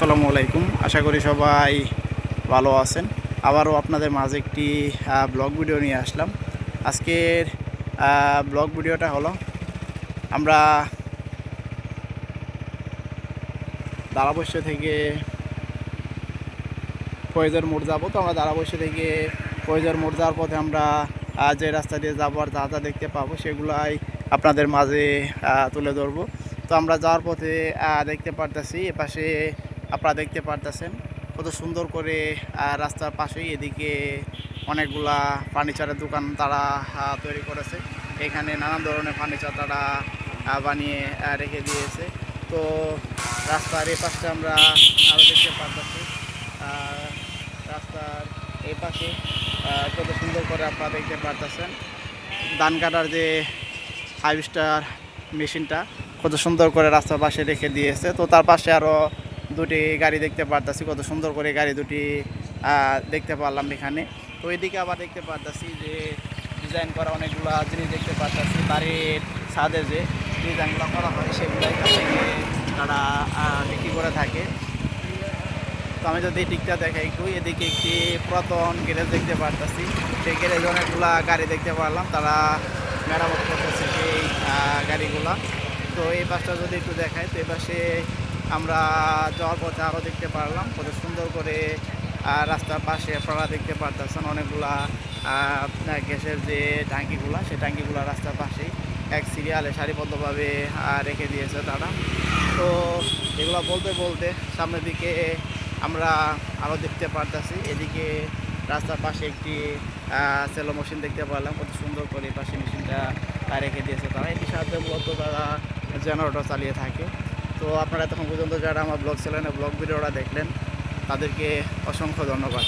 আসসালামু আলাইকুম। আশা করি সবাই ভালো আছেন। আবারও আপনাদের মাঝে একটি ব্লগ ভিডিও নিয়ে আসলাম। আজকের ব্লগ ভিডিওটা হলো আমরা দারাবস্য থেকে ফয়েজের মোড় যাব। তো আমরা দারাবস্য থেকে ফয়েজের মোড় যাওয়ার পথে আমরা যে রাস্তা দিয়ে যাবো আর যা যা দেখতে পাবো সেগুলাই আপনাদের মাঝে তুলে ধরবো। তো আমরা যাওয়ার পথে দেখতে পারতেছি এপাশে আপনারা দেখতে পারতেছেন কত সুন্দর করে রাস্তার পাশেই এদিকে অনেকগুলা ফার্নিচারের দোকান তারা তৈরি করেছে। এখানে নানান ধরনের ফার্নিচার তারা বানিয়ে রেখে দিয়েছে। তো রাস্তার এই পাশে আমরা আরও দেখতে পারতেছি রাস্তার এই পাশে কত সুন্দর করে আপনারা দেখতে পারতেছেন ধান কাটার যে 5 স্টার মেশিনটা কত সুন্দর করে রাস্তার পাশে রেখে দিয়েছে। তো তার পাশে আরও দুটি গাড়ি দেখতে পারতেছি, কত সুন্দর করে গাড়ি দুটি দেখতে পারলাম এখানে। তো এদিকে আবার দেখতে পারতেছি যে ডিজাইন করা অনেকগুলো জিনিস দেখতে পারতেছি। বাড়ির ছাদে যে ডিজাইনগুলো করা হয় সেগুলো এখান থেকে তারা বিক্রি করে থাকে। তো আমি যদি দিকটা দেখাই একটু, এদিকে একটি পুরাতন গ্যারেজ দেখতে পারতেছি। সেই গ্যারেজে অনেকগুলা গাড়ি দেখতে পারলাম, তারা মেরামত করতেছে সেই গাড়িগুলা। তো এই পাশটা যদি একটু দেখাই, তো এই পাশে আমরা যাওয়ার পথে আরও দেখতে পারলাম কত সুন্দর করে রাস্তার পাশে আপনারা দেখতে পারতেছেন অনেকগুলা গ্যাসের যে ট্যাঙ্কিগুলা, সেই ট্যাঙ্কিগুলা রাস্তার পাশেই এক সিরিয়ালে সারিবদ্ধভাবে রেখে দিয়েছে তারা। তো এগুলো বলতে বলতে সামনের দিকে আমরা আরও দেখতে পারতেছি এদিকে রাস্তার পাশে একটি সেলো মেশিন দেখতে পারলাম, কত সুন্দর করে এই পাশে মেশিনটা রেখে দিয়েছে তারা। এটির সাথে মূলত তারা জেনারেটর চালিয়ে থাকে। তো আপনারা এতক্ষণ পর্যন্ত যারা আমার ব্লগ চ্যানেলে ব্লগ ভিডিওটা দেখলেন তাদেরকে অসংখ্য ধন্যবাদ।